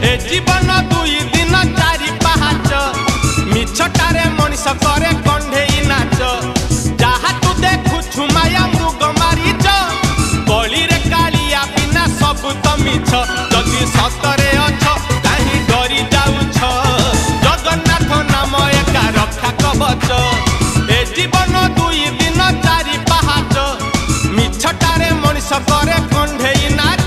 ए जीवन दुई दिन चारि पाहाच मिछटारे मनीष करे कंढेई नाच जहा तू देखुछु माया मृग मारीच गली रे कालिया बिना सब तो मिछ जदि सतरे अछ काहे डरी जाउछ जगन्नाथ नाम एका रक्षा कवच ए जीवन दुई दिन चारि पाहाच मिछटारे मनीष करे कंढेई नाच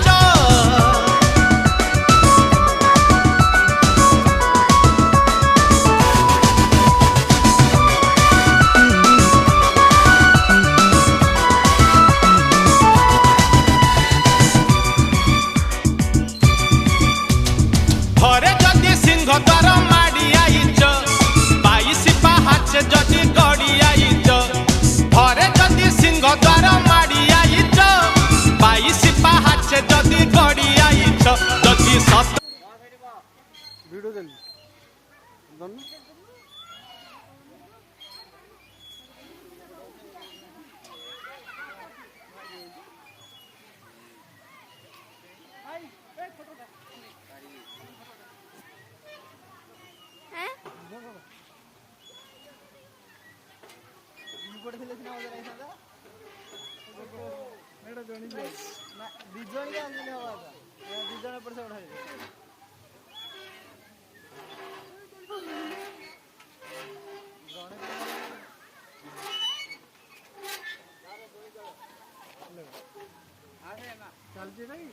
घरे जदि सिंह द्वार माड़ी आईच बाईसी पाहाच जदि गड़ी आईच घरे जदि सिंह द्वार माड़ी आईच बाईसी पाहाच जदि गड़ी आईच जदि सत वीडियो जल्दी चलती नहीं